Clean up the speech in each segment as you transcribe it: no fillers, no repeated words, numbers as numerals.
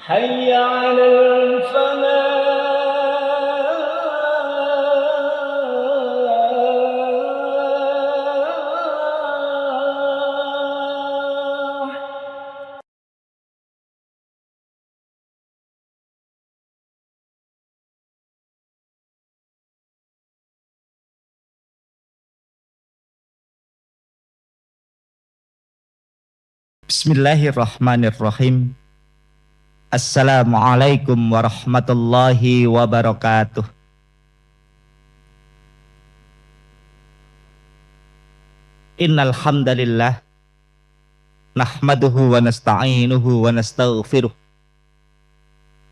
حي على الفلاح. Bismillahirrahmanirrahim. Assalamualaikum warahmatullahi wabarakatuh. Innal hamdalillah nahmaduhu wa nasta'inuhu wa nastaghfiruh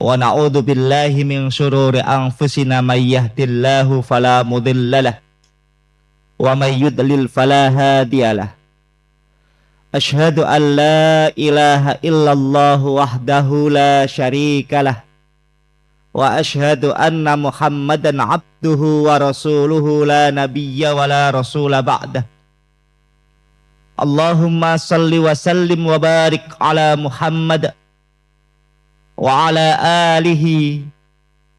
wa na'udzu billahi min syururi anfusina may yahdihillahu fala mudhillalah wa may yudlil fala hadiyalah. Asyhadu an la ilaha illallah wahdahu la syarikalah wa asyhadu anna Muhammadan abduhu wa rasuluhu la nabiyya wa la rasula ba'dah. Allahumma salli wa sallim wa barik ala Muhammad wa ala alihi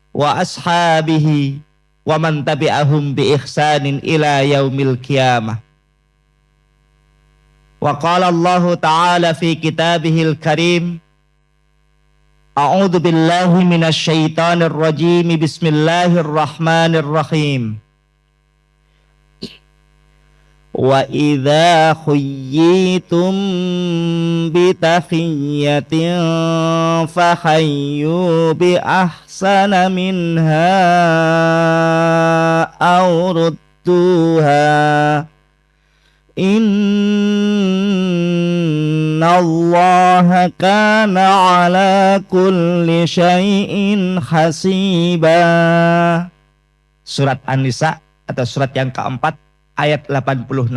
wa ashabihi wa man tabi'ahum bi ihsanin ila yaumil qiyamah. Wa qala Allah ta'ala fi kitabihil karim, a'udzu billahi minasy syaithanir rajim, bismillahirrahmanirrahim. Wa idza khuyyitum bi tahiyyatin fahayyu bi ahsana minha aw rudduha innallaha kana ala kulli syai'in hasiba. Surat An-Nisa atau surat yang keempat ayat 86.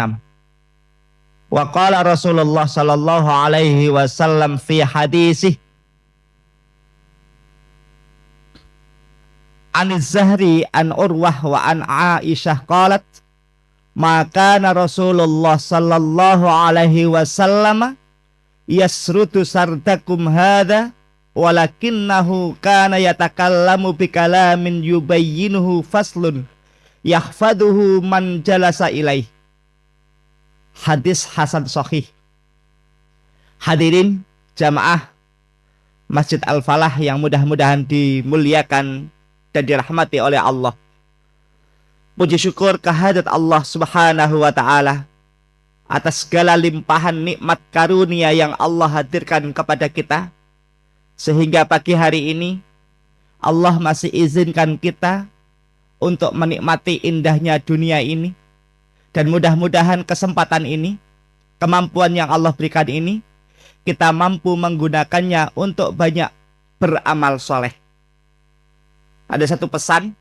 Wa qala Rasulullah sallallahu alaihi wasallam fi hadisih an Zahri an Urwah wa an Aisyah qalat ma kana Rasulullah sallallahu alaihi wasallam yasrutu sardakum hadha walakinnahu kana yatakallamu bi kalamin yubayyinuhu faslun yahfaduhu man jalasa ilaih. Hadis hasan sahih. Hadirin jamaah Masjid Al-Falah yang mudah-mudahan dimuliakan dan dirahmati oleh Allah. Puji syukur kehadirat Allah Subhanahu wa taala atas segala limpahan nikmat karunia yang Allah hadirkan kepada kita, sehingga pagi hari ini Allah masih izinkan kita untuk menikmati indahnya dunia ini. Dan mudah-mudahan kesempatan ini, kemampuan yang Allah berikan ini, kita mampu menggunakannya untuk banyak beramal soleh. Ada satu pesan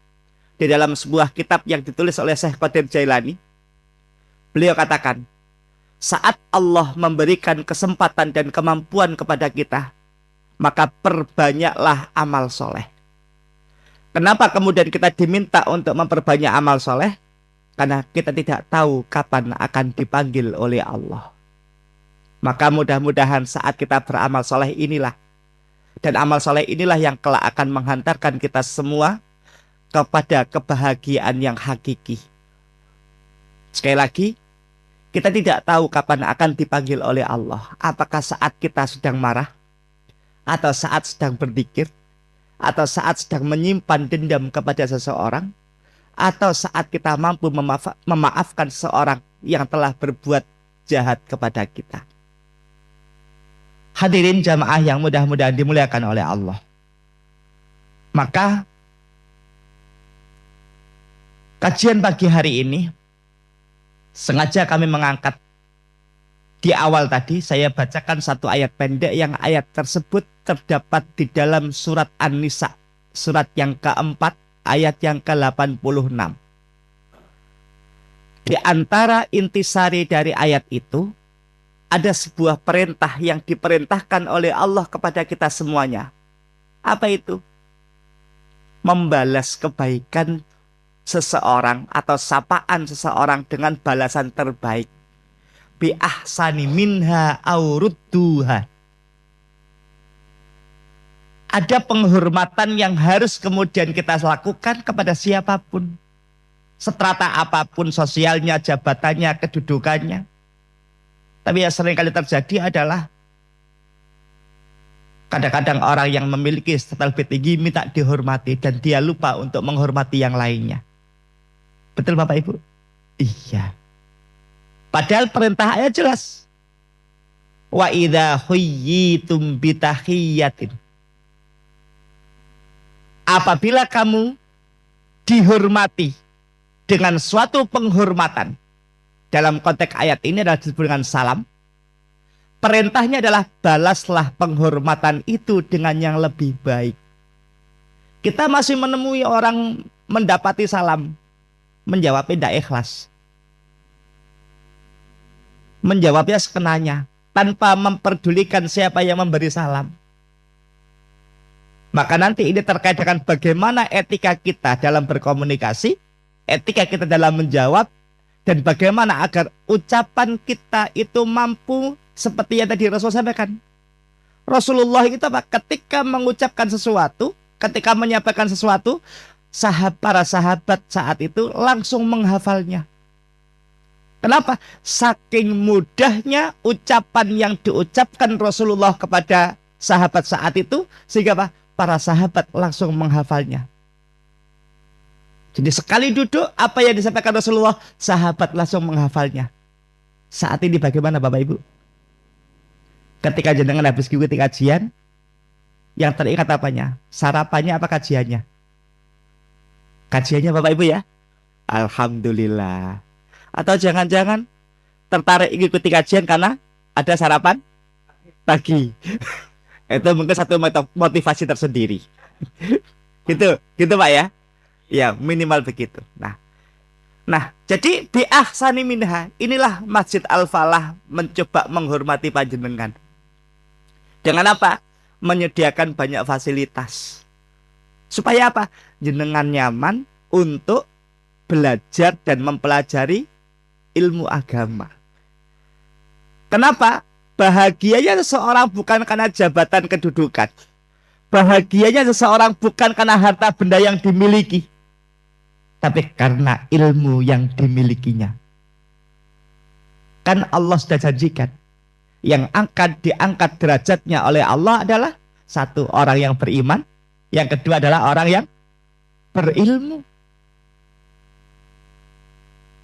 di dalam sebuah kitab yang ditulis oleh Syekh Qadir Jailani. Beliau katakan, saat Allah memberikan kesempatan dan kemampuan kepada kita, maka perbanyaklah amal soleh. Kenapa kemudian kita diminta untuk memperbanyak amal soleh? Karena kita tidak tahu kapan akan dipanggil oleh Allah. Maka mudah-mudahan saat kita beramal soleh inilah, dan amal soleh inilah yang kelak akan menghantarkan kita semua kepada kebahagiaan yang hakiki. Sekali lagi, kita tidak tahu kapan akan dipanggil oleh Allah. Apakah saat kita sedang marah, atau saat sedang berzikir, atau saat sedang menyimpan dendam kepada seseorang, atau saat kita mampu memaafkan seseorang yang telah berbuat jahat kepada kita. Hadirin jamaah yang mudah-mudahan dimuliakan oleh Allah. Maka kajian pagi hari ini sengaja kami mengangkat di awal tadi. Saya bacakan satu ayat pendek yang ayat tersebut terdapat di dalam surat An-Nisa, surat yang keempat, ayat yang ke-86. Di antara intisari dari ayat itu, ada sebuah perintah yang diperintahkan oleh Allah kepada kita semuanya. Apa itu? Membalas kebaikan seseorang atau sapaan seseorang dengan balasan terbaik. Bi ahsani minha aw rudduha. Ada penghormatan yang harus kemudian kita lakukan kepada siapapun. Setrata apapun sosialnya, jabatannya, kedudukannya. Tapi yang sering kali terjadi adalah kadang-kadang orang yang memiliki status lebih tinggi minta dihormati dan dia lupa untuk menghormati yang lainnya. Betul Bapak Ibu? Iya. Padahal perintah ayat jelas. Wa idza khuyyitum bitahiyyatin. Apabila kamu dihormati dengan suatu penghormatan, dalam konteks ayat ini adalah disebut dengan salam. Perintahnya adalah balaslah penghormatan itu dengan yang lebih baik. Kita masih menemui orang mendapati salam, menjawabnya tidak ikhlas. Menjawabnya sekenanya, tanpa memperdulikan siapa yang memberi salam. Maka nanti ini terkait dengan bagaimana etika kita dalam berkomunikasi, etika kita dalam menjawab, dan bagaimana agar ucapan kita itu mampu seperti yang tadi Rasul sampaikan. Rasulullah itu apa? Ketika mengucapkan sesuatu, ketika menyampaikan sesuatu, para sahabat saat itu langsung menghafalnya. Kenapa? Saking mudahnya ucapan yang diucapkan Rasulullah kepada sahabat saat itu, sehingga apa? Para sahabat langsung menghafalnya. Jadi sekali duduk, apa yang disampaikan Rasulullah, sahabat langsung menghafalnya. Saat ini bagaimana Bapak Ibu? Ketika jenengan habis mengikuti kajian, yang teringat apanya? Sarapannya apa kajiannya? Kajiannya Bapak Ibu ya? Alhamdulillah. Atau jangan-jangan tertarik mengikuti kajian karena ada sarapan pagi. Itu mungkin satu motivasi tersendiri. Gitu Pak ya. Ya minimal begitu. Nah, jadi bi ahsani minha, inilah Masjid Al-Falah mencoba menghormati panjenengan. Dengan apa? Menyediakan banyak fasilitas. Supaya apa? Jenengan nyaman untuk belajar dan mempelajari ilmu agama. Kenapa? Bahagianya seseorang bukan karena jabatan kedudukan. Bahagianya seseorang bukan karena harta benda yang dimiliki, tapi karena ilmu yang dimilikinya. Kan Allah sudah janjikan, yang diangkat derajatnya oleh Allah adalah satu, orang yang beriman. Yang kedua adalah orang yang berilmu.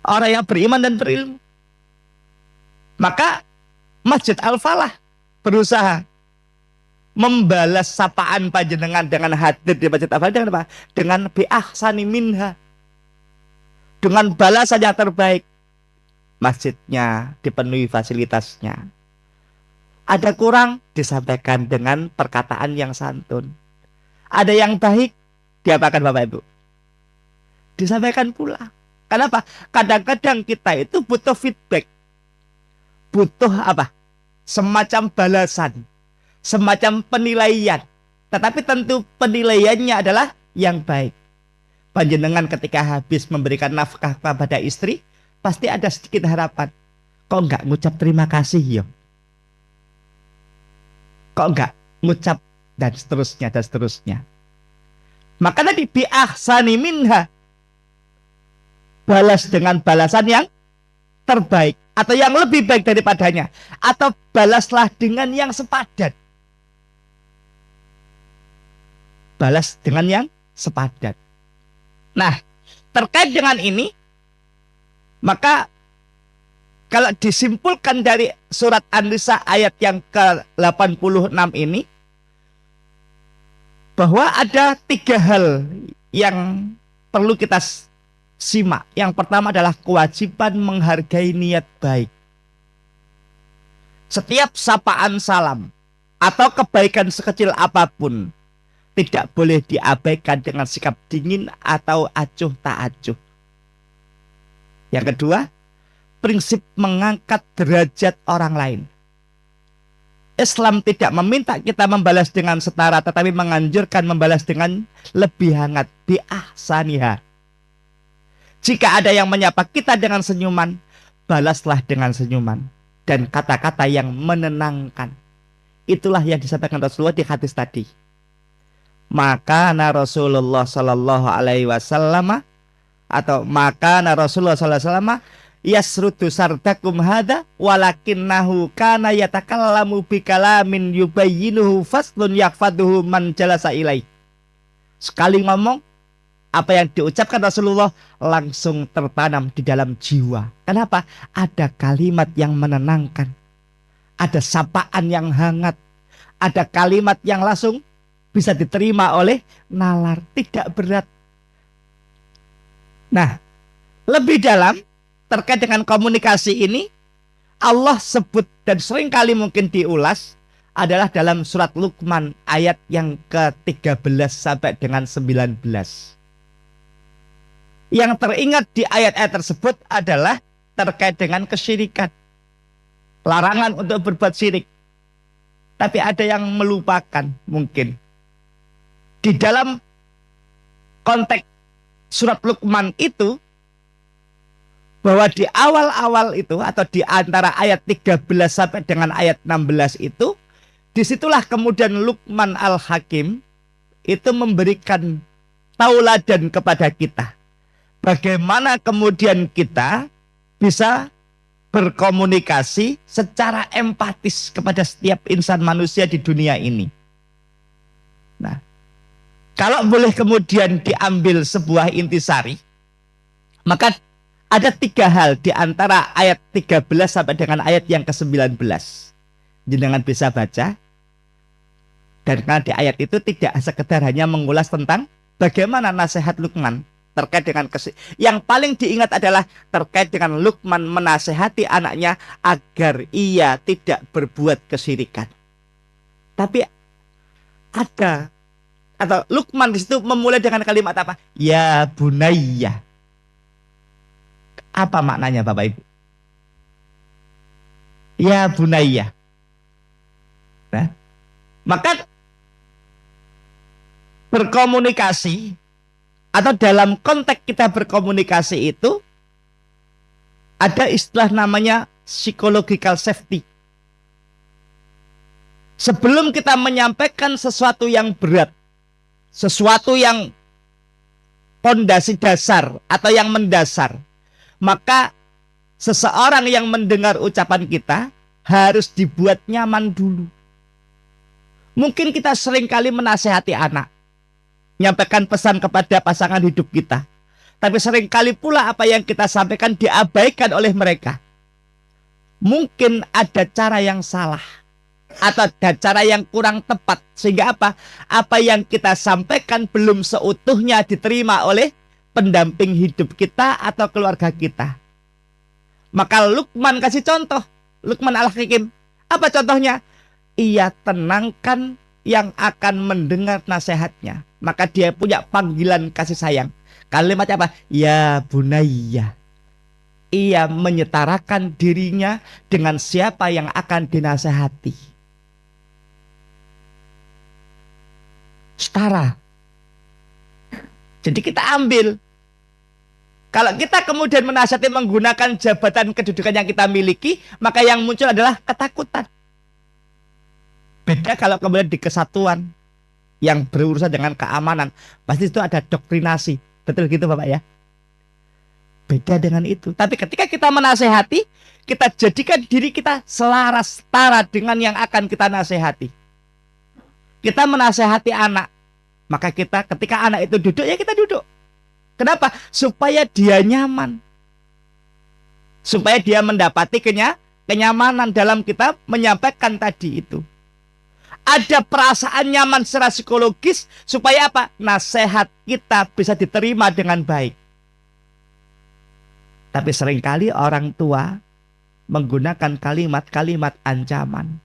Orang yang beriman dan berilmu. Maka Masjid Al-Falah berusaha membalas sapaan panjenengan dengan hadir di Masjid Al-Falah dengan apa? Dengan bi ahsani minha. Dengan balasan yang terbaik. Masjidnya dipenuhi fasilitasnya. Ada kurang, disampaikan dengan perkataan yang santun. Ada yang baik, diapakan Bapak Ibu? Disampaikan pula. Kenapa? Kadang-kadang kita itu butuh feedback. Butuh apa? Semacam balasan, semacam penilaian. Tetapi tentu penilaiannya adalah yang baik. Panjenengan ketika habis memberikan nafkah kepada istri, pasti ada sedikit harapan. Kok enggak ngucap terima kasih ya? Kok enggak ngucap dan seterusnya dan seterusnya. Maka tadi bi ahsani minha, balas dengan balasan yang terbaik atau yang lebih baik daripadanya, atau balaslah dengan yang sepadan. Balas dengan yang sepadan. Nah, terkait dengan ini, maka kalau disimpulkan dari surat An-Nisa ayat yang ke-86 ini, bahwa ada 3 hal yang perlu kita simak. Yang pertama adalah kewajiban menghargai niat baik. Setiap sapaan salam atau kebaikan sekecil apapun tidak boleh diabaikan dengan sikap dingin atau acuh tak acuh. Yang kedua, prinsip mengangkat derajat orang lain. Islam tidak meminta kita membalas dengan setara, tetapi menganjurkan membalas dengan lebih hangat, bi ahsaniha. Jika ada yang menyapa kita dengan senyuman, balaslah dengan senyuman dan kata-kata yang menenangkan. Itulah yang disampaikan Rasulullah di hadis tadi. Maka Rasulullah sallallahu alaihi wasallam atau maka Rasulullah sallallahu alaihi wasallam yasrudu sardakum hada walakinnahu kana yatakallamu bikalamin yubayyinuhu faslun yakfaduhu man jalasa ilai. Sekali ngomong, apa yang diucapkan Rasulullah langsung tertanam di dalam jiwa. Kenapa? Ada kalimat yang menenangkan, ada sapaan yang hangat, ada kalimat yang langsung bisa diterima oleh nalar, tidak berat. Nah, lebih dalam terkait dengan komunikasi ini, Allah sebut dan seringkali mungkin diulas adalah dalam surat Luqman ayat yang ke-13 sampai dengan 19. Yang teringat di ayat-ayat tersebut adalah terkait dengan kesyirikan. Larangan untuk berbuat syirik. Tapi ada yang melupakan mungkin. Di dalam konteks surat Luqman itu, bahwa di awal-awal itu atau di antara ayat 13 sampai dengan ayat 16 itu, disitulah kemudian Luqman Al-Hakim itu memberikan tauladan kepada kita. Bagaimana kemudian kita bisa berkomunikasi secara empatis kepada setiap insan manusia di dunia ini. Nah, kalau boleh kemudian diambil sebuah intisari, maka ada 3 hal di antara ayat 13 sampai dengan ayat yang ke-19. Jenengan bisa baca. Dan karena di ayat itu tidak sekedar hanya mengulas tentang bagaimana nasihat Luqman terkait dengan yang paling diingat adalah terkait dengan Luqman menasehati anaknya agar ia tidak berbuat kesyirikan. Tapi ada atau Luqman di situ memulai dengan kalimat apa? Ya bunayya. Apa maknanya Bapak Ibu? Ya bunayya. Nah, maka berkomunikasi atau dalam konteks kita berkomunikasi itu ada istilah namanya psychological safety. Sebelum kita menyampaikan sesuatu yang berat, sesuatu yang pondasi dasar atau yang mendasar, maka seseorang yang mendengar ucapan kita harus dibuat nyaman dulu. Mungkin kita seringkali menasehati anak, menyampaikan pesan kepada pasangan hidup kita. Tapi seringkali pula apa yang kita sampaikan diabaikan oleh mereka. Mungkin ada cara yang salah atau ada cara yang kurang tepat. Sehingga apa? Apa yang kita sampaikan belum seutuhnya diterima oleh pendamping hidup kita atau keluarga kita. Maka Luqman kasih contoh. Luqman Al-Hakim. Apa contohnya? Ia tenangkan yang akan mendengar nasihatnya. Maka dia punya panggilan kasih sayang. Kalimatnya apa? Ya bunayya. Ia menyetarakan dirinya dengan siapa yang akan dinasehati. Setara. Jadi kita ambil. Kalau kita kemudian menasihati menggunakan jabatan kedudukan yang kita miliki, maka yang muncul adalah ketakutan. Beda kalau kemudian di kesatuan yang berurusan dengan keamanan, pasti itu ada doktrinasi. Betul gitu Bapak ya? Beda dengan itu. Tapi ketika kita menasehati, kita jadikan diri kita selaras setara dengan yang akan kita nasihati. Kita menasehati anak, maka kita ketika anak itu duduk, ya kita duduk. Kenapa? Supaya dia nyaman. Supaya dia mendapati kenyamanan dalam kita menyampaikan tadi itu. Ada perasaan nyaman secara psikologis supaya apa? Nasihat kita bisa diterima dengan baik. Tapi seringkali orang tua menggunakan kalimat-kalimat ancaman.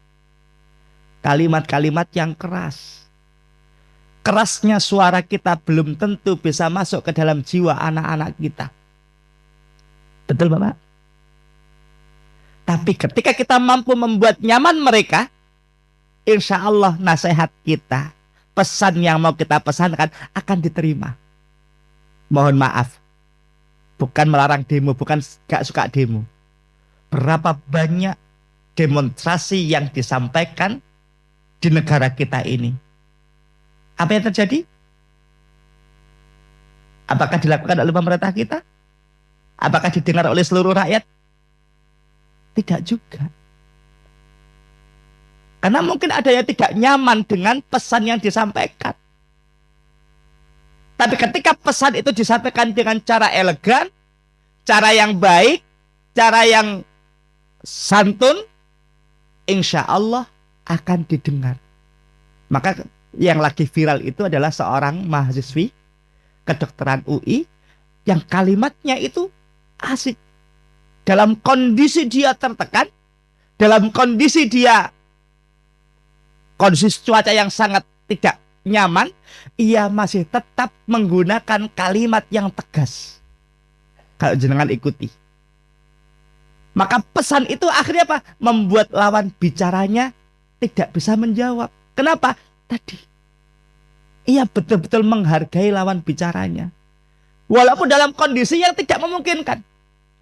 Kalimat-kalimat yang keras. Kerasnya suara kita belum tentu bisa masuk ke dalam jiwa anak-anak kita. Betul Bapak? Tapi ketika kita mampu membuat nyaman mereka, insya Allah nasihat kita, pesan yang mau kita pesankan akan diterima. Mohon maaf, bukan melarang demo, bukan gak suka demo. Berapa banyak demonstrasi yang disampaikan di negara kita ini. Apa yang terjadi? Apakah dilakukan oleh pemerintah kita? Apakah didengar oleh seluruh rakyat? Tidak juga. Karena mungkin ada yang tidak nyaman dengan pesan yang disampaikan. Tapi ketika pesan itu disampaikan dengan cara elegan, cara yang baik, cara yang santun, insya Allah akan didengar. Maka yang lagi viral itu adalah seorang mahasiswi kedokteran UI yang kalimatnya itu asik. Dalam kondisi dia tertekan, dalam kondisi dia kondisi cuaca yang sangat tidak nyaman, ia masih tetap menggunakan kalimat yang tegas. Kalau jenengan ikuti. Maka pesan itu akhirnya apa? Membuat lawan bicaranya tidak bisa menjawab. Kenapa? Tadi ia betul-betul menghargai lawan bicaranya. Walaupun dalam kondisi yang tidak memungkinkan.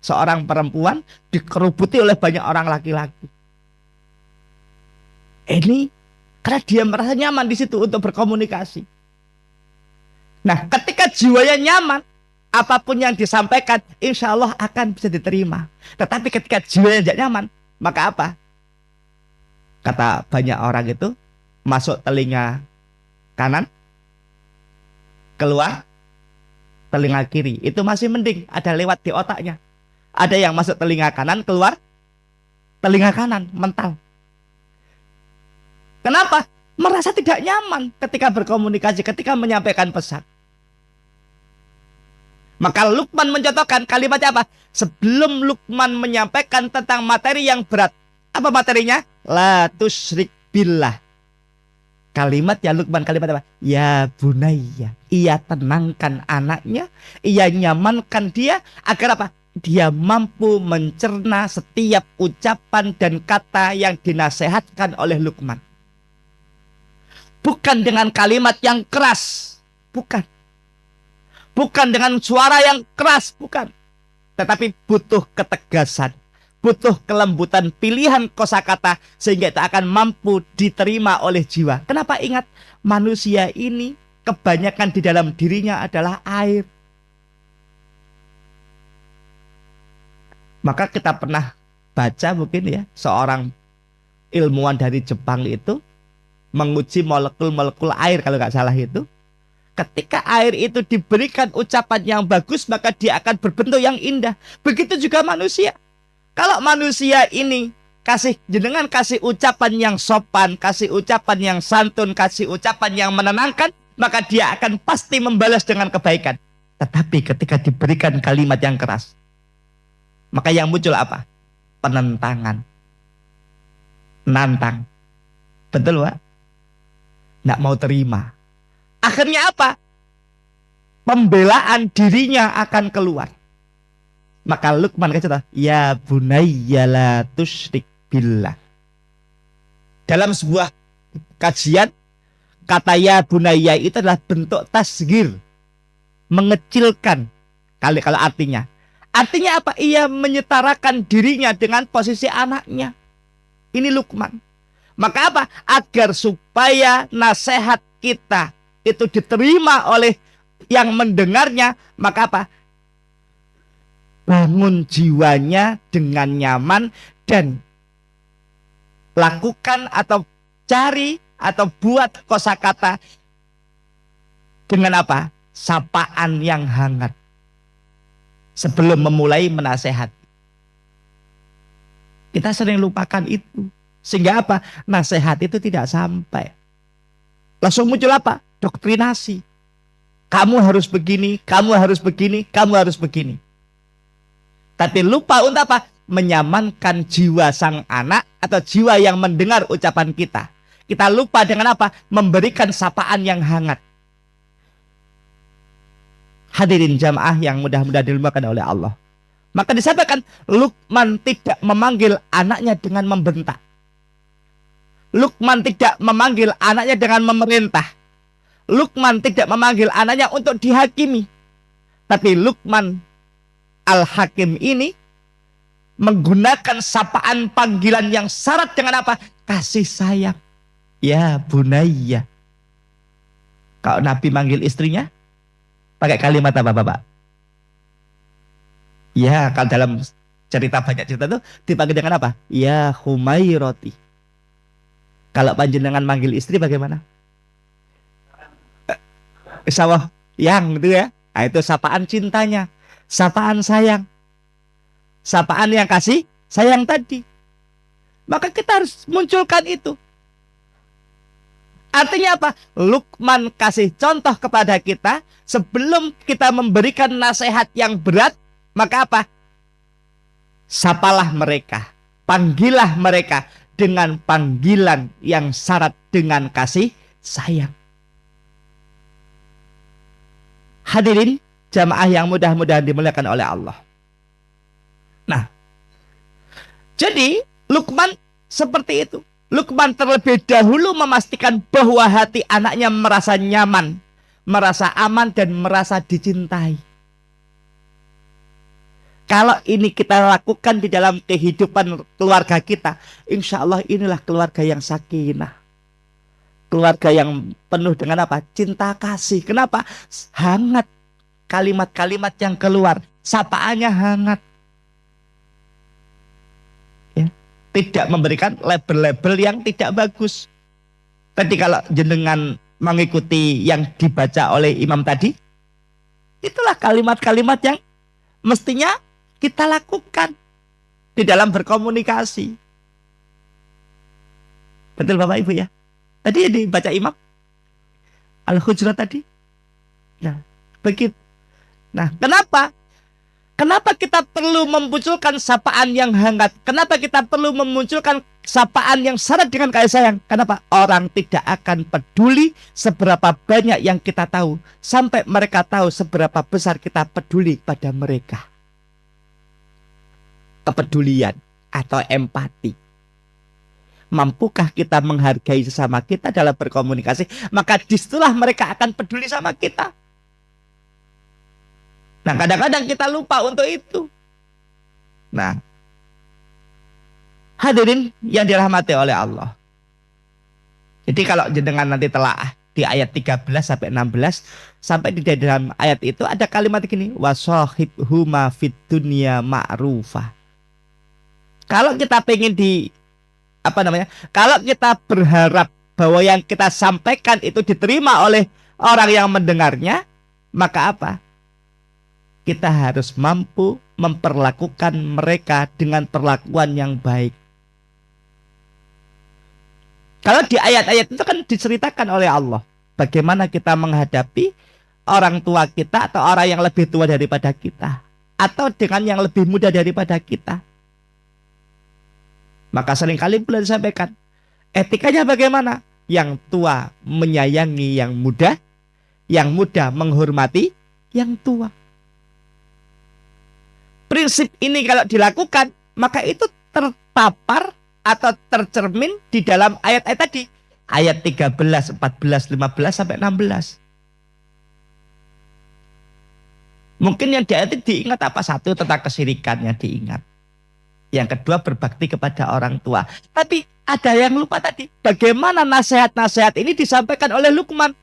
Seorang perempuan dikerubuti oleh banyak orang laki-laki. Ini karena dia merasa nyaman di situ untuk berkomunikasi. Nah, ketika jiwanya nyaman, apapun yang disampaikan, insya Allah akan bisa diterima. Tetapi ketika jiwanya tidak nyaman, maka apa? Kata banyak orang itu, masuk telinga kanan, keluar telinga kiri. Itu masih mending, ada lewat di otaknya. Ada yang masuk telinga kanan, keluar telinga kanan, mental. Kenapa? Merasa tidak nyaman ketika berkomunikasi, ketika menyampaikan pesan. Maka Luqman mencontohkan kalimatnya apa? Sebelum Luqman menyampaikan tentang materi yang berat. Apa materinya? La tusyrik billah. Kalimat ya Luqman, kalimat apa? Ya bunayya. Ia tenangkan anaknya, ia nyamankan dia agar apa? Dia mampu mencerna setiap ucapan dan kata yang dinasehatkan oleh Luqman. Bukan dengan kalimat yang keras, bukan. Bukan dengan suara yang keras, bukan. Tetapi butuh ketegasan, butuh kelembutan pilihan kosakata sehingga itu akan mampu diterima oleh jiwa. Kenapa? Ingat, manusia ini kebanyakan di dalam dirinya adalah air. Maka kita pernah baca mungkin ya, seorang ilmuwan dari Jepang itu menguji molekul-molekul air kalau nggak salah itu. Ketika air itu diberikan ucapan yang bagus, maka dia akan berbentuk yang indah. Begitu juga manusia. Kalau manusia ini jenengan kasih ucapan yang sopan, kasih ucapan yang santun, kasih ucapan yang menenangkan, maka dia akan pasti membalas dengan kebaikan. Tetapi ketika diberikan kalimat yang keras, maka yang muncul apa? Penentangan. Nantang. Betul, Pak? Nggak mau terima. Akhirnya apa? Pembelaan dirinya akan keluar. Maka Luqman kata, ya bunayya la tusyrik billah. Dalam sebuah kajian, kata ya bunayya itu adalah bentuk tasghir, mengecilkan. Kalau artinya. Artinya apa? Ia menyetarakan dirinya dengan posisi anaknya. Ini Luqman. Maka apa? Agar supaya nasihat kita itu diterima oleh yang mendengarnya, maka apa? Bangun jiwanya dengan nyaman dan lakukan atau cari atau buat kosakata dengan apa? Sapaan yang hangat sebelum memulai menasehati. Kita sering lupakan itu. Sehingga apa? Nasihat itu tidak sampai. Langsung muncul apa? Doktrinasi. Kamu harus begini, kamu harus begini, kamu harus begini. Tapi lupa untuk apa? Menyamankan jiwa sang anak atau jiwa yang mendengar ucapan kita. Kita lupa dengan apa? Memberikan sapaan yang hangat. Hadirin jamaah yang mudah-mudahan dimuliakan oleh Allah. Maka disampaikan Luqman tidak memanggil anaknya dengan membentak. Luqman tidak memanggil anaknya dengan memerintah. Luqman tidak memanggil anaknya untuk dihakimi. Tapi Luqman Al-Hakim ini menggunakan sapaan panggilan yang syarat dengan apa? Kasih sayang. Ya bunayya. Kalau Nabi manggil istrinya pakai kalimat apa, Bapak? Ya, kalau dalam banyak cerita itu dipanggil dengan apa? Ya Humairoti. Kalau panjenengan manggil istri bagaimana? Sawah yang gitu ya. Nah, itu sapaan cintanya, sapaan sayang, sapaan yang kasih sayang tadi. Maka kita harus munculkan itu. Artinya apa? Luqman kasih contoh kepada kita sebelum kita memberikan nasihat yang berat, maka apa? Sapalah mereka, panggillah mereka dengan panggilan yang syarat dengan kasih sayang. Hadirin jamaah yang mudah-mudahan dimuliakan oleh Allah. Nah, jadi Luqman seperti itu. Luqman terlebih dahulu memastikan bahwa hati anaknya merasa nyaman, merasa aman, dan merasa dicintai. Kalau ini kita lakukan di dalam kehidupan keluarga kita, insya Allah inilah keluarga yang sakinah. Keluarga yang penuh dengan apa? Cinta kasih. Kenapa? Hangat. Kalimat-kalimat yang keluar, sapaannya hangat. Ya. Tidak memberikan label-label yang tidak bagus. Tadi kalau jenengan mengikuti yang dibaca oleh imam tadi, itulah kalimat-kalimat yang mestinya kita lakukan di dalam berkomunikasi. Betul Bapak Ibu ya? Tadi yang dibaca imam Al-Hujurat tadi. Nah, begitu. Nah, kenapa? Kenapa kita perlu memunculkan sapaan yang hangat? Kenapa kita perlu memunculkan sapaan yang syarat dengan kasih sayang? Kenapa? Orang tidak akan peduli seberapa banyak yang kita tahu, sampai mereka tahu seberapa besar kita peduli pada mereka. Kepedulian atau empati. Mampukah kita menghargai sesama kita dalam berkomunikasi? Maka disitulah mereka akan peduli sama kita. Nah, kadang-kadang kita lupa untuk itu. Nah, hadirin yang dirahmati oleh Allah. Jadi kalau jenengan nanti telah di ayat 13 sampai 16, sampai di dalam ayat itu ada kalimat gini, wasahibhuma fid dunya ma'rufa. Kalau kita pengen kalau kita berharap bahwa yang kita sampaikan itu diterima oleh orang yang mendengarnya, maka apa? Kita harus mampu memperlakukan mereka dengan perlakuan yang baik. Kalau di ayat-ayat itu kan diceritakan oleh Allah bagaimana kita menghadapi orang tua kita atau orang yang lebih tua daripada kita, atau dengan yang lebih muda daripada kita. Maka seringkali boleh disampaikan, etikanya bagaimana? Yang tua menyayangi yang muda menghormati yang tua. Prinsip ini kalau dilakukan, maka itu terpapar atau tercermin di dalam ayat-ayat tadi. Ayat 13, 14, 15, sampai 16. Mungkin yang di ayat itu diingat apa? Satu, tentang kesyirikannya diingat. Yang kedua, berbakti kepada orang tua. Tapi ada yang lupa tadi. Bagaimana nasihat-nasihat ini disampaikan oleh Luqman?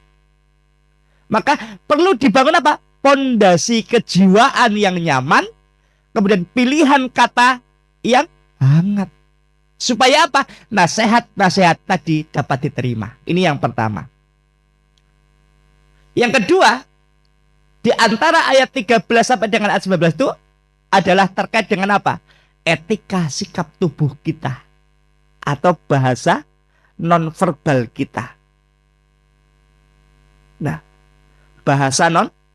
Maka perlu dibangun apa? Pondasi kejiwaan yang nyaman. Kemudian pilihan kata yang hangat. Supaya apa? Nasihat-nasihat tadi dapat diterima. Ini yang pertama. Yang kedua, di antara ayat 13 sampai dengan ayat 19 itu adalah terkait dengan apa? Etika sikap tubuh kita atau bahasa nonverbal kita. Nah, bahasa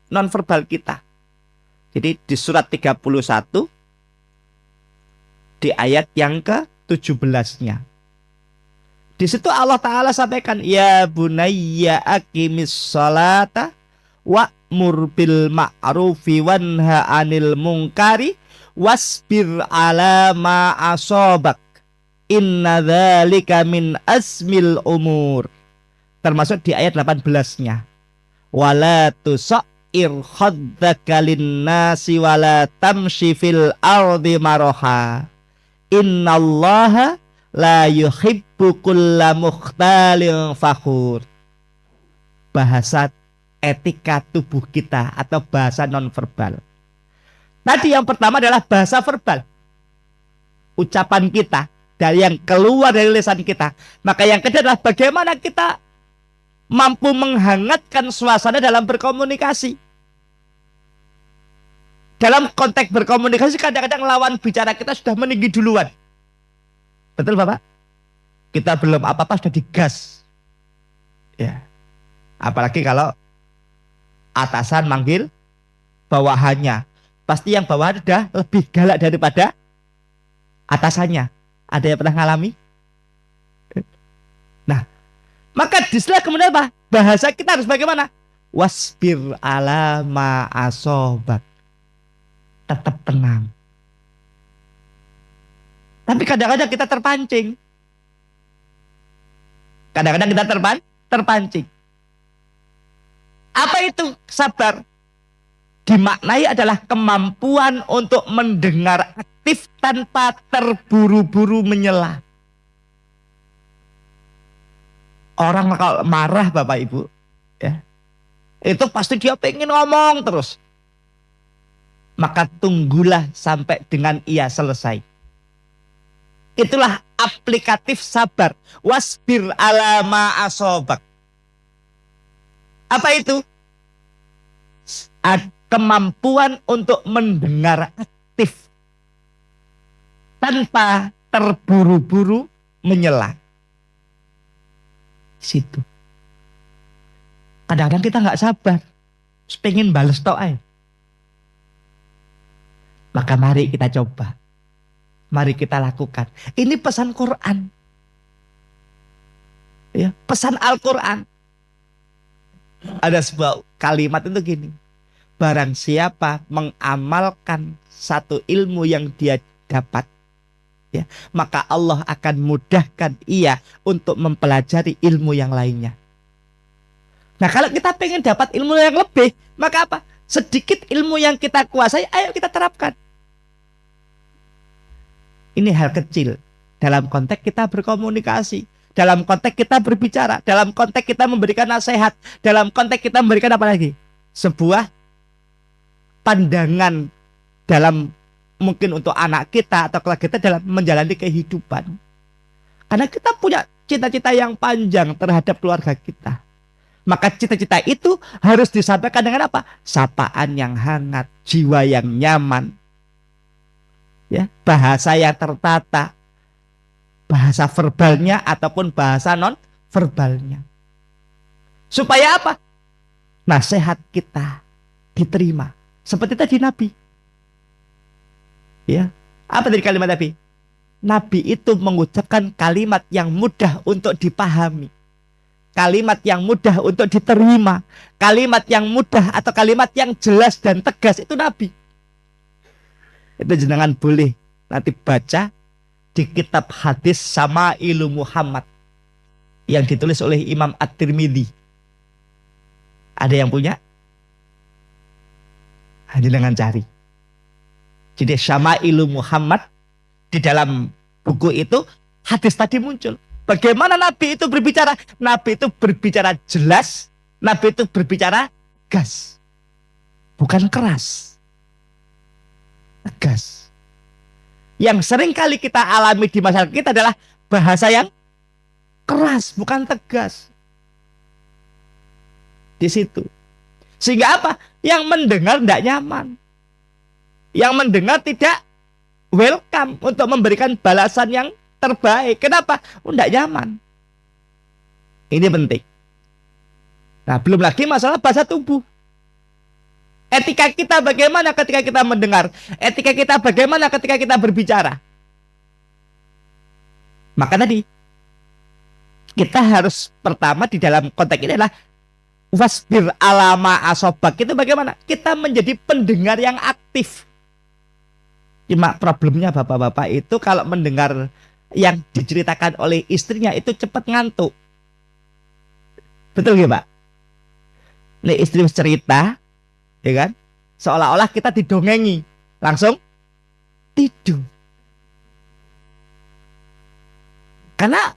nonverbal kita. Jadi di surat 31 di ayat yang ke-17-nya. Di situ Allah Ta'ala sampaikan, ya bunayya aqimis sholata wa'mur bil ma'rufi wanha 'anil munkari wasbir ala ma asobak inna dzalika min asmil umur. Termasuk di ayat 18-nya. Wala tusair khaddaka linnasi wala tamshi fil ardi maraha. Innallaha la yuhibbu kulla mukhtalin fakhur. bahasa etika tubuh kita atau bahasa nonverbal. Tadi yang pertama adalah bahasa verbal. Ucapan kita dari yang keluar dari lisan kita. Maka yang kedua adalah bagaimana kita mampu menghangatkan suasana dalam berkomunikasi. Dalam konteks berkomunikasi kadang-kadang lawan bicara kita sudah meninggi duluan. Betul Bapak? Kita belum apa-apa sudah digas. Ya. Apalagi kalau atasan manggil bawahannya. Pasti yang bawahan sudah lebih galak daripada atasannya. Ada yang pernah ngalami? Nah, maka disitulah kemudian apa? Bahasa kita harus bagaimana? Wasbir ala ma asobak. Tetap tenang. Tapi kadang-kadang kita terpancing. Kadang-kadang kita terpancing. Apa itu sabar? Dimaknai adalah kemampuan untuk mendengar aktif tanpa terburu-buru menyela. Orang kalau marah Bapak Ibu, ya, itu pasti dia pengen ngomong terus. Maka tunggulah sampai dengan ia selesai. Itulah aplikatif sabar. Wasbir ala ma asobak. Apa itu? Kemampuan untuk mendengar aktif tanpa terburu-buru menyela. Situ. Kadang-kadang kita nggak sabar, pengen bales tok aja. Maka mari kita coba, mari kita lakukan. Ini pesan Quran, ya, pesan Al-Quran. Ada sebuah kalimat itu gini. Barang siapa mengamalkan satu ilmu yang dia dapat, ya, maka Allah akan mudahkan ia untuk mempelajari ilmu yang lainnya. Nah, kalau kita pengen dapat ilmu yang lebih, maka apa? Sedikit ilmu yang kita kuasai, ayo kita terapkan. Ini hal kecil dalam konteks kita berkomunikasi, dalam konteks kita berbicara, dalam konteks kita memberikan nasihat, dalam konteks kita memberikan apa lagi? Sebuah pandangan dalam mungkin untuk anak kita atau keluarga kita dalam menjalani kehidupan. Karena kita punya cita-cita yang panjang terhadap keluarga kita. Maka cita-cita itu harus disampaikan dengan apa? Sapaan yang hangat, jiwa yang nyaman, ya, bahasa yang tertata, bahasa verbalnya ataupun bahasa non verbalnya. Supaya apa? Nasihat kita diterima. Seperti tadi Nabi. Ya, apa tadi kalimat Nabi? Nabi itu mengucapkan kalimat yang mudah untuk dipahami. Kalimat yang mudah untuk diterima. Kalimat yang mudah atau kalimat yang jelas dan tegas itu Nabi. Itu jenengan boleh nanti baca di kitab hadis Syamailu Muhammad yang ditulis oleh Imam At-Tirmidzi. Ada yang punya? Jenengan cari. Jadi Syamailu Muhammad, di dalam buku itu hadis tadi muncul. Bagaimana Nabi itu berbicara? Nabi itu berbicara jelas, Nabi itu berbicara tegas. Bukan keras. Tegas. Yang sering kali kita alami di masyarakat kita adalah bahasa yang keras, bukan tegas. Di situ. Sehingga apa? Yang mendengar tidak nyaman. Yang mendengar tidak welcome untuk memberikan balasan yang terbaik. Kenapa? Tidak nyaman. Ini penting. Nah, belum lagi masalah bahasa tubuh. Etika kita bagaimana ketika kita mendengar? Etika kita bagaimana ketika kita berbicara? Maka tadi kita harus pertama di dalam konteks ini adalah wasbir alama asobak. Itu bagaimana? Kita menjadi pendengar yang aktif. Cuma problemnya bapak-bapak itu kalau mendengar yang diceritakan oleh istrinya itu cepat ngantuk. Betul gak Pak? Ini istri cerita, ya kan? Seolah-olah kita didongengi, langsung tidur. Karena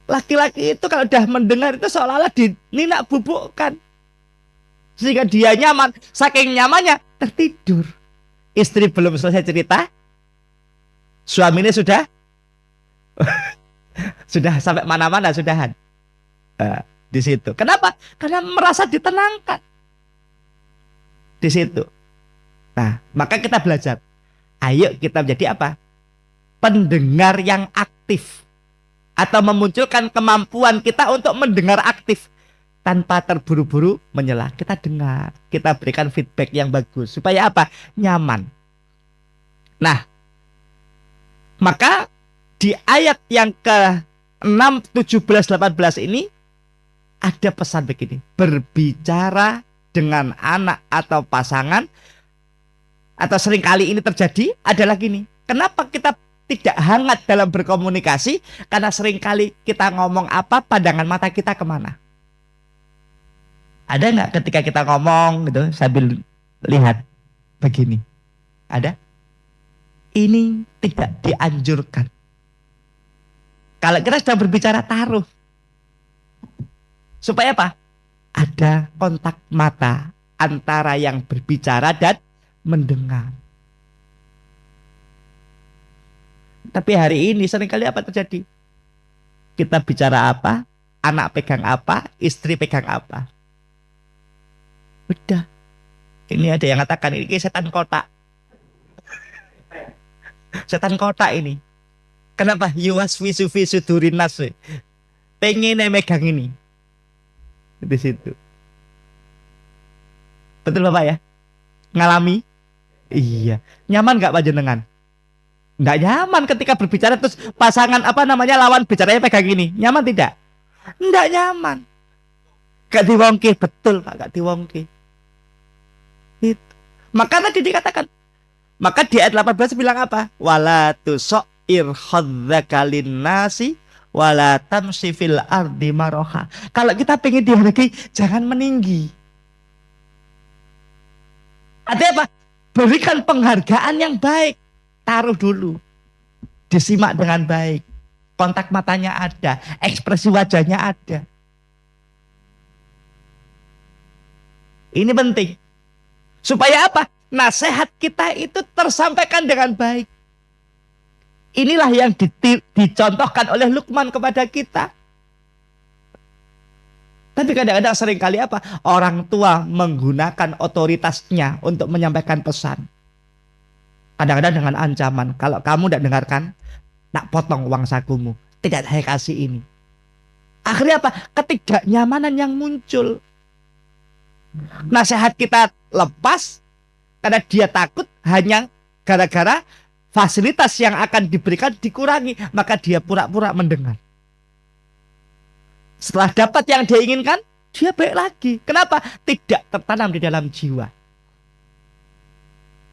Laki-laki itu kalau udah mendengar itu seolah-olah dininak bubukkan. Sehingga dia nyaman. Saking nyamannya tertidur. Istri belum selesai cerita, suaminya sudah sampai mana-mana sudahan. Di situ. Kenapa? Karena merasa ditenangkan. Di situ. Nah, maka kita belajar. Ayo kita menjadi apa? Pendengar yang aktif. Atau memunculkan kemampuan kita untuk mendengar aktif. Tanpa terburu-buru menyela. Kita dengar. Kita berikan feedback yang bagus. Supaya apa? Nyaman. Nah, maka di ayat yang ke-6, 17, 18 ini ada pesan begini. Berbicara dengan anak atau pasangan, atau seringkali ini terjadi, adalah gini. Kenapa kita tidak hangat dalam berkomunikasi? Karena seringkali kita ngomong apa, pandangan mata kita kemana? Ada nggak ketika kita ngomong gitu sambil lihat begini? Ada? Ini tidak dianjurkan. Kalau kita sedang berbicara, taruh. Supaya apa? Ada kontak mata antara yang berbicara dan mendengar. Tapi hari ini seringkali apa terjadi? Kita bicara apa? Anak pegang apa? Istri pegang apa? Udah. Ini ada yang katakan ini setan kotak. Setan kotak ini. Kenapa? Yuwaswisu fi sudurin nas. Pengen megang ini. Di situ. Betul Bapak ya? Ngalami? Iya. Nyaman gak panjenengan? Nggak nyaman ketika berbicara terus pasangan lawan bicaranya pegang ini. Nyaman tidak? Nggak nyaman. Gak diwongke. Betul Pak, gak diwongke. Itu. Maka tadi dikatakan. Maka di ayat 18 bilang apa? Wala tuso'ir khadzaka linnasi wala tamsi fil ardi maroha. Kalau kita pengen dihargai, jangan meninggi. Artinya apa? Berikan penghargaan yang baik. Taruh dulu. Disimak dengan baik. Kontak matanya ada. Ekspresi wajahnya ada. Ini penting. Supaya apa? Nasihat kita itu tersampaikan dengan baik. Inilah yang dicontohkan oleh Luqman kepada kita. Tapi kadang-kadang seringkali apa? Orang tua menggunakan otoritasnya untuk menyampaikan pesan. Kadang-kadang dengan ancaman. Kalau kamu tidak dengarkan, tak potong uang sakumu. Tidak saya kasih ini. Akhirnya apa? Ketidaknyamanan yang muncul. Nasihat kita lepas karena dia takut hanya gara-gara fasilitas yang akan diberikan dikurangi. Maka dia pura-pura mendengar. Setelah dapat yang dia inginkan, dia baik lagi. Kenapa? Tidak tertanam di dalam jiwa.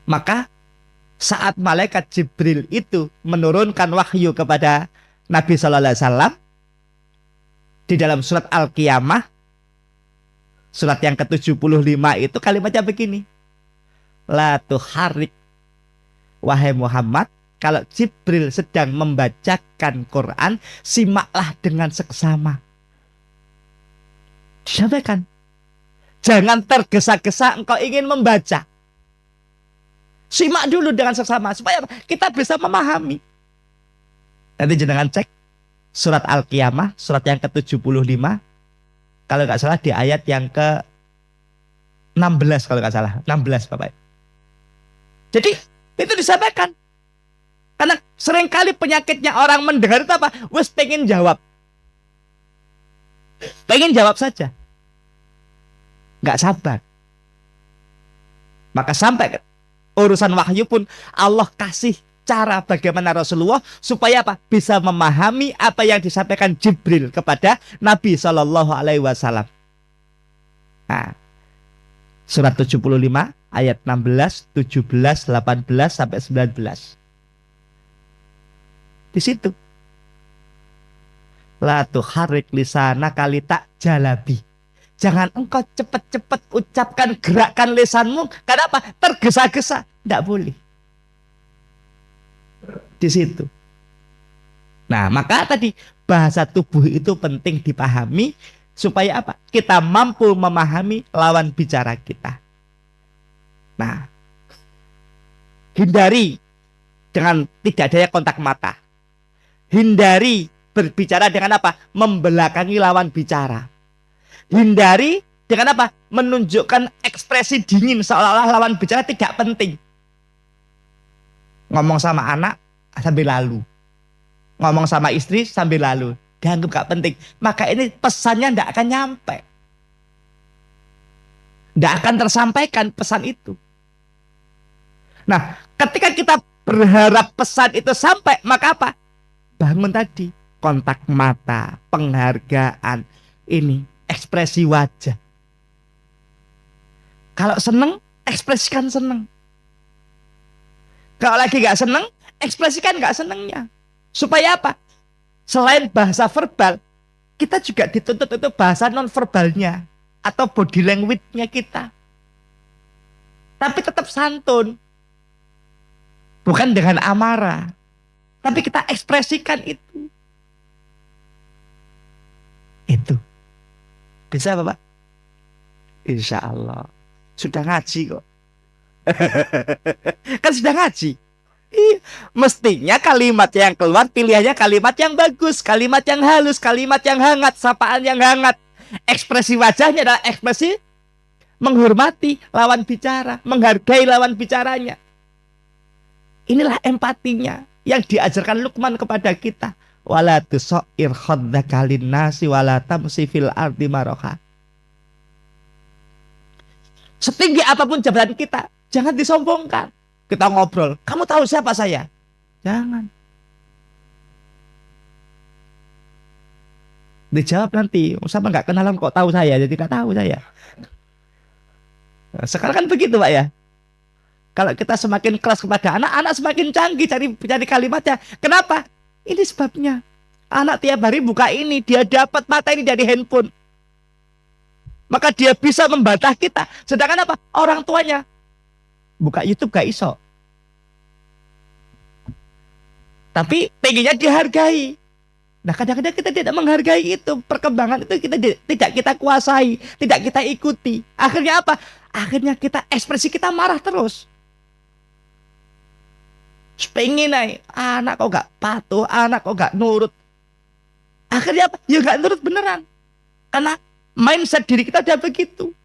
Maka saat malaikat Jibril itu menurunkan wahyu kepada Nabi Sallallahu Alaihi Wasallam di dalam surat Al-Qiyamah, surat yang ke-75 itu kalimatnya begini. La tuharrik, wahai Muhammad, kalau Jibril sedang membacakan Quran, simaklah dengan seksama. Disampaikan. Jangan tergesa-gesa engkau ingin membaca. Simak dulu dengan seksama supaya kita bisa memahami. Nanti jenengan cek surat Al-Qiyamah, surat yang ke-75. Kalau nggak salah di ayat yang ke-16 kalau nggak salah. 16 Bapak. Jadi itu disampaikan. Karena seringkali penyakitnya orang mendengar itu apa? Wes pengen jawab. Pengen jawab saja. Nggak sabar. Maka sampai urusan wahyu pun Allah kasih cara bagaimana Rasulullah supaya apa? Bisa memahami apa yang disampaikan Jibril kepada Nabi Shallallahu Alaihi Wasallam. Nah, surat 75 ayat 16, 17, 18 sampai 19. Di situ. La tuharrik lisanaka litajalabi. Jangan engkau cepat-cepat ucapkan, gerakkan lisanmu. Kenapa? Tergesa-gesa. Tidak boleh. Di situ. Nah, maka tadi bahasa tubuh itu penting dipahami supaya apa? Kita mampu memahami lawan bicara kita. Nah, hindari dengan tidak adanya kontak mata. Hindari berbicara dengan apa? Membelakangi lawan bicara. Hindari dengan apa? Menunjukkan ekspresi dingin seolah-olah lawan bicara tidak penting. Ngomong sama anak sambil lalu. Ngomong sama istri sambil lalu. Dianggap gak penting. Maka ini pesannya tidak akan nyampe. Tidak akan tersampaikan pesan itu. Nah, ketika kita berharap pesan itu sampai, maka apa? Bangun tadi. Kontak mata, penghargaan, ini ekspresi wajah. Kalau seneng, ekspresikan seneng. Kalau lagi gak seneng, ekspresikan gak senengnya. Supaya apa? Selain bahasa verbal, kita juga dituntut itu bahasa non-verbalnya atau body language-nya kita. Tapi tetap santun. Bukan dengan amarah. Tapi kita ekspresikan itu. Itu. Bisa Bapak? Insya Allah. Sudah ngaji kok. Kan sudah ngaji. Mestinya kalimat yang keluar pilihannya kalimat yang bagus, kalimat yang halus, kalimat yang hangat, sapaan yang hangat. Ekspresi wajahnya adalah ekspresi menghormati lawan bicara, menghargai lawan bicaranya. Inilah empatinya yang diajarkan Luqman kepada kita. Wala tusair khaddaka linnasi wala tamsi fil ardi maraha. Setinggi apapun jabatan kita, jangan disombongkan. Kita ngobrol, kamu tahu siapa saya? Jangan. Dijawab nanti, sama nggak kenalan kok tahu saya, jadi nggak tahu saya. Nah, sekarang kan begitu Pak ya. Kalau kita semakin keras kepada anak, anak semakin canggih cari kalimatnya. Kenapa? Ini sebabnya. Anak tiap hari buka ini, dia dapat materi dari handphone. Maka dia bisa membantah kita. Sedangkan apa? Orang tuanya buka YouTube gak iso. Tapi pengennya dihargai. Nah kadang-kadang kita tidak menghargai itu. Perkembangan itu kita tidak kita kuasai. Tidak kita ikuti. Akhirnya apa? Akhirnya kita ekspresi kita marah terus. Pengen anak kok gak patuh. Anak kok gak nurut. Akhirnya apa? Ya gak nurut beneran. Karena mindset diri kita udah begitu.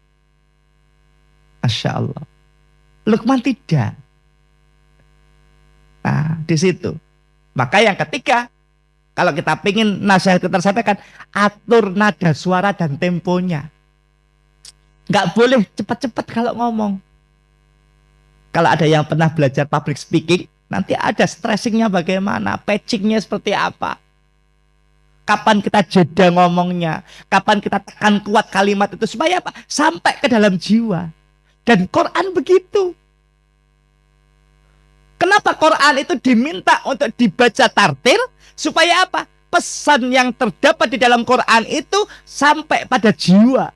Masya Allah. Luqman tidak. Nah, di situ. Maka yang ketiga, kalau kita pengen nasihat kita tersampaikan, atur nada suara dan temponya. Nggak boleh cepat-cepat kalau ngomong. Kalau ada yang pernah belajar public speaking, nanti ada stressingnya bagaimana, patchingnya seperti apa. Kapan kita jeda ngomongnya, kapan kita tekan kuat kalimat itu supaya apa? Sampai ke dalam jiwa. Dan Quran begitu. Kenapa Quran itu diminta untuk dibaca tartil? Supaya apa? Pesan yang terdapat di dalam Quran itu sampai pada jiwa.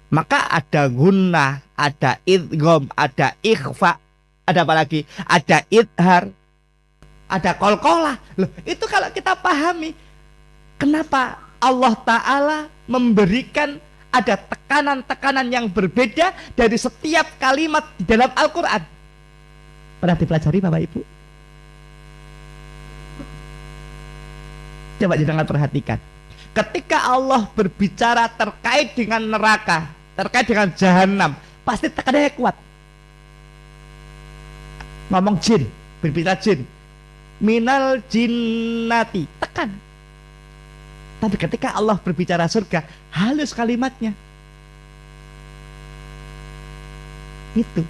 Maka ada gunnah, ada idgham, ada ikhfa, ada apa lagi? Ada idhar, ada qalqalah. Loh, itu kalau kita pahami, kenapa Allah Ta'ala memberikan ada tekanan-tekanan yang berbeda dari setiap kalimat di dalam Al-Quran. Pernah dipelajari Bapak Ibu? Coba jangan perhatikan. Ketika Allah berbicara terkait dengan neraka, terkait dengan jahanam, pasti tekanannya kuat. Ngomong jin, berbicara jin. Minal jinnati, tekan. Tapi ketika Allah berbicara surga, halus kalimatnya. Itu.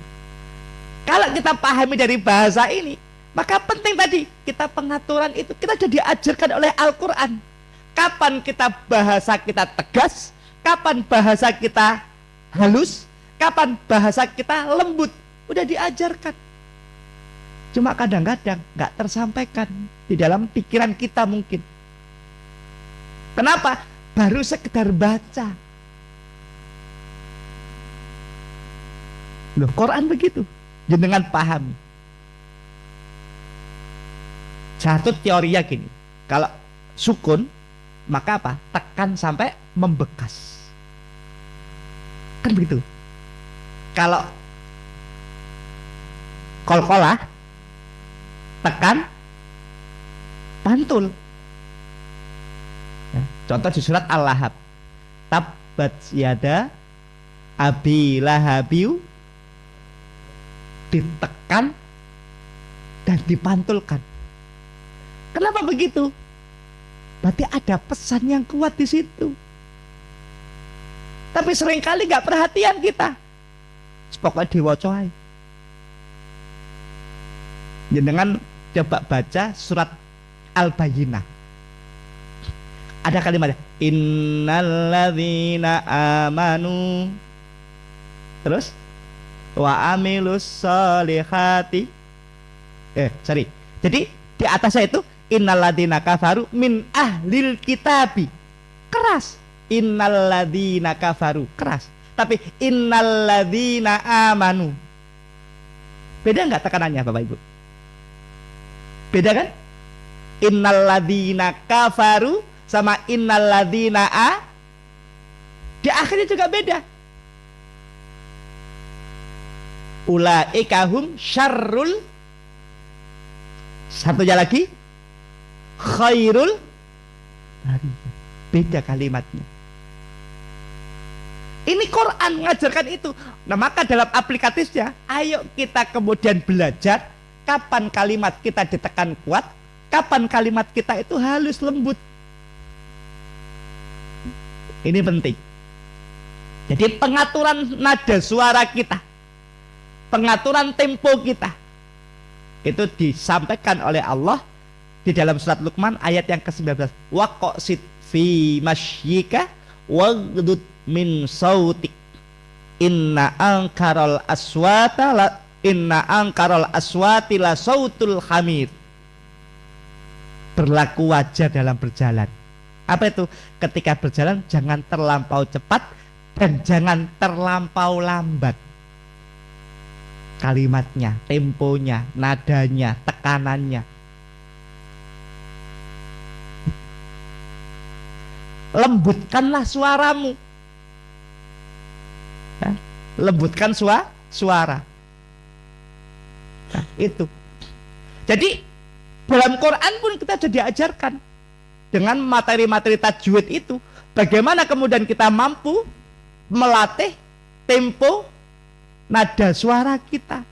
Kalau kita pahami dari bahasa ini, maka penting tadi, kita pengaturan itu, kita sudah diajarkan oleh Al-Quran. Kapan kita bahasa kita tegas, kapan bahasa kita halus, kapan bahasa kita lembut. Udah diajarkan. Cuma kadang-kadang gak tersampaikan di dalam pikiran kita mungkin. Kenapa? Baru sekedar baca. Loh, Quran begitu. Jenengan pahami. Satu teorinya gini. Kalau sukun, maka apa? Tekan sampai membekas. Kan begitu. Kalau qalqalah, tekan pantul. Ya, contoh di surat Al-Lahab. Tabbat yada abi lahabiu, ditekan dan dipantulkan. Kenapa begitu? Berarti ada pesan yang kuat di situ. Tapi seringkali nggak perhatian kita. Pokoknya diwaca ae. Jenengan coba baca surat Al-Bayyinah. Ada kalimatnya innalladzina amanu, terus wa amilus solihati. Jadi di atasnya itu innalladzina kafaru min ahlil kitabi. Keras. Innalladzina kafaru, keras. Tapi innalladzina amanu. Beda nggak tekanannya Bapak Ibu? Beda kan? Innalladzina kafaru sama innalladzina a, di akhirnya juga beda. Ulaika hum syarrul, satunya lagi khairul, beda kalimatnya. Ini Quran mengajarkan itu. Nah, maka dalam aplikatifnya, ayo kita kemudian belajar kapan kalimat kita ditekan kuat, kapan kalimat kita itu halus lembut. Ini penting. Jadi pengaturan nada suara kita, pengaturan tempo kita, itu disampaikan oleh Allah di dalam surat Luqman ayat yang ke-19. Waqsid fi masyyika waghdud min sautik inna angkarol aswati la sautul hamir. Berlaku wajar dalam berjalan. Apa itu? Ketika berjalan jangan terlampau cepat dan jangan terlampau lambat. Kalimatnya, temponya, nadanya, tekanannya. Lembutkanlah suaramu. Ya, lembutkan suara. Nah, itu. Jadi dalam Quran pun kita sudah diajarkan dengan materi-materi tajwid itu, bagaimana kemudian kita mampu melatih tempo nada suara kita.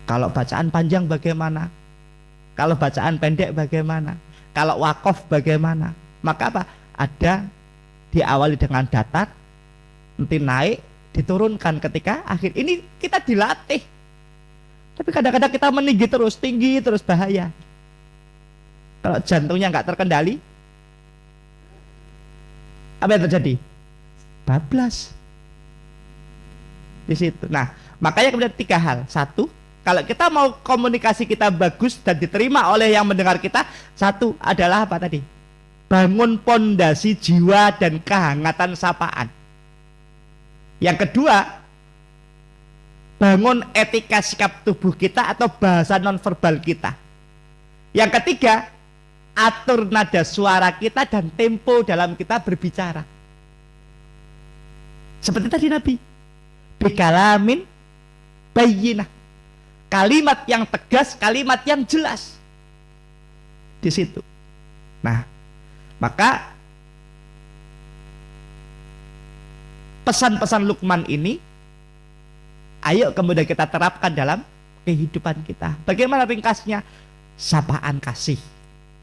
Kalau bacaan panjang bagaimana? Kalau bacaan pendek bagaimana? Kalau wakof bagaimana? Maka apa? Ada diawali dengan datar, nanti naik, diturunkan ketika akhir. Ini kita dilatih. Tapi kadang-kadang kita meninggi terus, tinggi terus, bahaya. Kalau jantungnya nggak terkendali, apa yang terjadi? Bablas di situ. Nah, makanya kemudian 3 hal. 1, kalau kita mau komunikasi kita bagus dan diterima oleh yang mendengar kita, 1 adalah apa tadi? Bangun pondasi jiwa dan kehangatan sapaan. Yang kedua, bangun etika sikap tubuh kita atau bahasa nonverbal kita. Yang ketiga, atur nada suara kita dan tempo dalam kita berbicara. Seperti tadi Nabi, bikalamin bayyinah, kalimat yang tegas, kalimat yang jelas di situ. Nah, maka pesan-pesan Luqman ini ayo kemudian kita terapkan dalam kehidupan kita. Bagaimana ringkasnya? Sapaan kasih,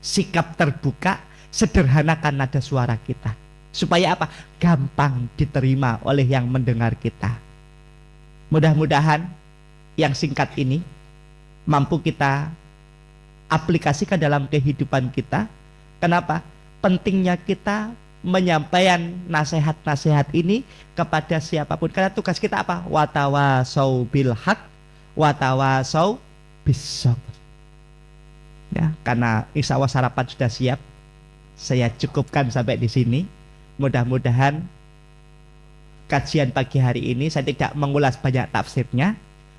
sikap terbuka, sederhanakan nada suara kita. Supaya apa? Gampang diterima oleh yang mendengar kita. Mudah-mudahan yang singkat ini mampu kita aplikasikan dalam kehidupan kita. Kenapa? Pentingnya kita menyampaikan nasihat-nasihat ini kepada siapapun. Karena tugas kita apa? Watawasau bil haq, watawasau bis sabr. Ya, karena insya Allah sarapan sudah siap. Saya cukupkan sampai di sini. Mudah-mudahan kajian pagi hari ini saya tidak mengulas banyak tafsirnya,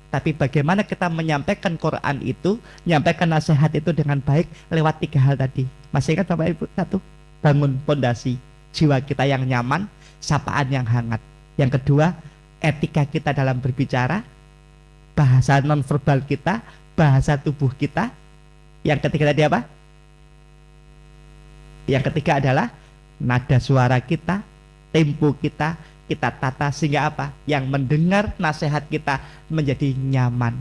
Tapi bagaimana kita menyampaikan Quran itu, menyampaikan nasihat itu dengan baik lewat 3 hal tadi. Masih ingat Bapak Ibu? 1, bangun pondasi jiwa kita yang nyaman, sapaan yang hangat. Yang kedua, etika kita dalam berbicara, bahasa nonverbal kita, bahasa tubuh kita. Yang ketiga tadi apa? Yang ketiga adalah nada suara kita, tempo kita tata sehingga apa? Yang mendengar nasihat kita menjadi nyaman.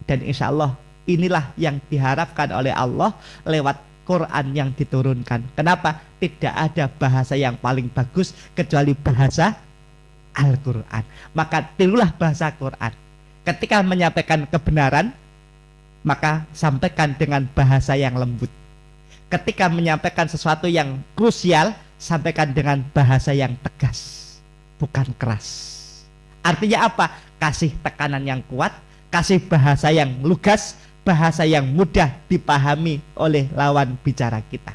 Dan insya Allah inilah yang diharapkan oleh Allah lewat Quran yang diturunkan. Kenapa? Tidak ada bahasa yang paling bagus kecuali bahasa Al-Quran. Maka tirulah bahasa Quran. Ketika menyampaikan kebenaran, maka sampaikan dengan bahasa yang lembut. Ketika menyampaikan sesuatu yang krusial, sampaikan dengan bahasa yang tegas, bukan keras. Artinya apa? Kasih tekanan yang kuat, kasih bahasa yang lugas, bahasa yang mudah dipahami oleh lawan bicara kita.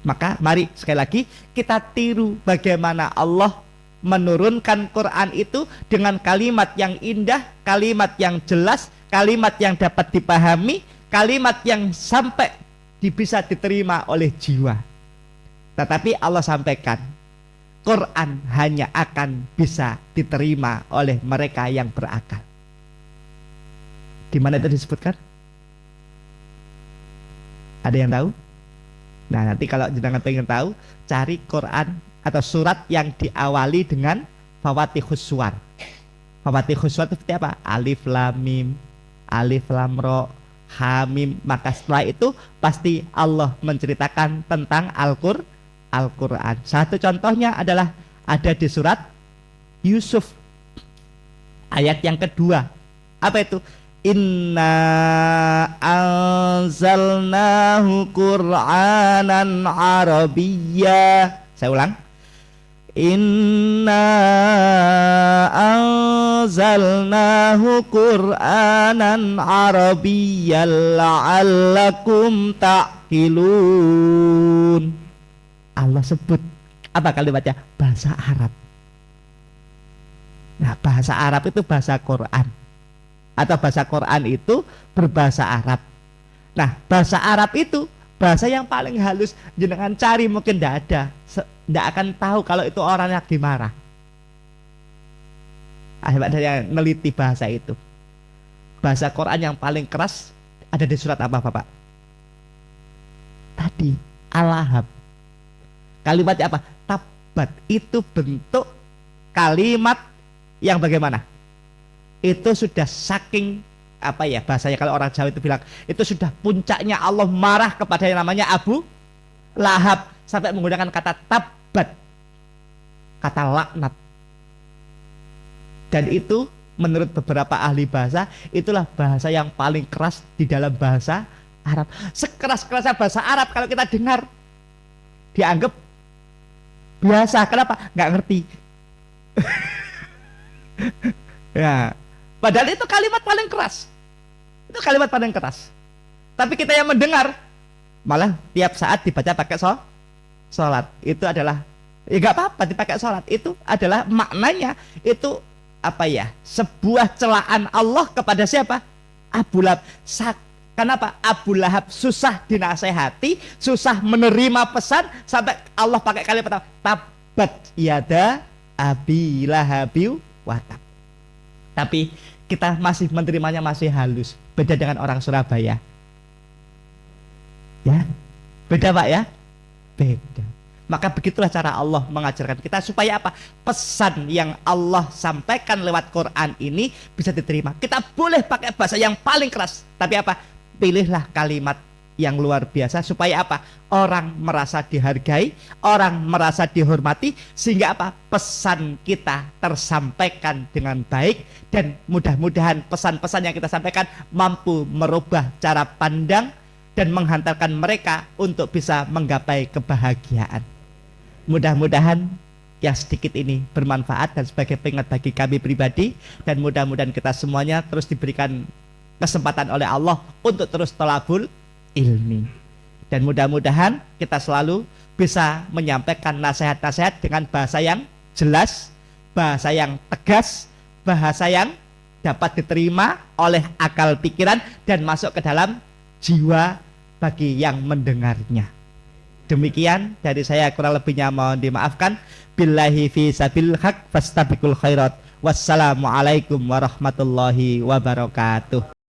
Maka mari sekali lagi kita tiru bagaimana Allah menurunkan Quran itu dengan kalimat yang indah, kalimat yang jelas, kalimat yang dapat dipahami, kalimat yang sampai bisa diterima oleh jiwa. Tetapi Allah sampaikan, Quran hanya akan bisa diterima oleh mereka yang berakal. Di mana itu disebutkan? Ada yang tahu? Nah, nanti kalau jenengan pengen tahu, cari Quran atau surat yang diawali dengan Fawatihus Suwar. Fawatihus Suwar itu seperti apa? Alif Lam Mim, Alif Lam Ro, Ha Mim. Maka setelah itu pasti Allah menceritakan tentang Al-Quran. Satu contohnya adalah ada di surat Yusuf ayat yang kedua. Apa itu? Inna anzalnahu Qur'anan Arabiyya. Saya ulang. Inna anzalnahu Qur'anan Arabiyyan la'allakum ta'qilun. Allah sebut apa kalimatnya? Bahasa Arab. Nah, bahasa Arab itu bahasa Quran, atau bahasa Quran itu berbahasa Arab. Nah, bahasa Arab itu bahasa yang paling halus. Jangan cari, mungkin tidak ada, tidak akan tahu kalau itu orangnya lagi marah. Ada yang meneliti bahasa itu. Bahasa Quran yang paling keras ada di surat apa, Bapak? Tadi Al-Lahab. Kalimatnya apa? Tabat. Itu bentuk kalimat yang bagaimana? Itu sudah saking apa ya bahasanya, kalau orang Jawa itu bilang itu sudah puncaknya Allah marah kepada yang namanya Abu Lahab sampai menggunakan kata tabat, kata laknat. Dan itu menurut beberapa ahli bahasa itulah bahasa yang paling keras di dalam bahasa Arab. Sekeras-kerasnya bahasa Arab kalau kita dengar dianggap biasa. Kenapa? Nggak ngerti. Ya, padahal itu kalimat paling keras. Itu kalimat paling keras. Tapi kita yang mendengar malah tiap saat dibaca pakai sholat. Itu adalah ya nggak apa-apa dipakai sholat. Itu adalah maknanya itu apa ya? Sebuah celaan Allah kepada siapa? Abu Lahab. Kenapa? Abu Lahab susah dinasehati, susah menerima pesan, sampai Allah pakai kalimat tabat yada abi lahabiu watab. Tapi kita masih menerimanya masih halus. Beda dengan orang Surabaya. Ya, beda Pak ya? Beda. Maka begitulah cara Allah mengajarkan kita supaya apa? Pesan yang Allah sampaikan lewat Quran ini bisa diterima. Kita boleh pakai bahasa yang paling keras, tapi apa? Pilihlah kalimat yang luar biasa supaya apa? Orang merasa dihargai, orang merasa dihormati, sehingga apa? Pesan kita tersampaikan dengan baik, dan mudah-mudahan pesan-pesan yang kita sampaikan mampu merubah cara pandang dan menghantarkan mereka untuk bisa menggapai kebahagiaan. Mudah-mudahan yang sedikit ini bermanfaat dan sebagai pengingat bagi kami pribadi, dan mudah-mudahan kita semuanya terus diberikan kesempatan oleh Allah untuk terus thalabul ilmi, dan mudah-mudahan kita selalu bisa menyampaikan nasihat-nasihat dengan bahasa yang jelas, bahasa yang tegas, bahasa yang dapat diterima oleh akal pikiran dan masuk ke dalam jiwa bagi yang mendengarnya. Demikian dari saya, kurang lebihnya mohon dimaafkan. Billahi fi sabil haq fastabiqul khairat. Wassalamualaikum warahmatullahi wabarakatuh.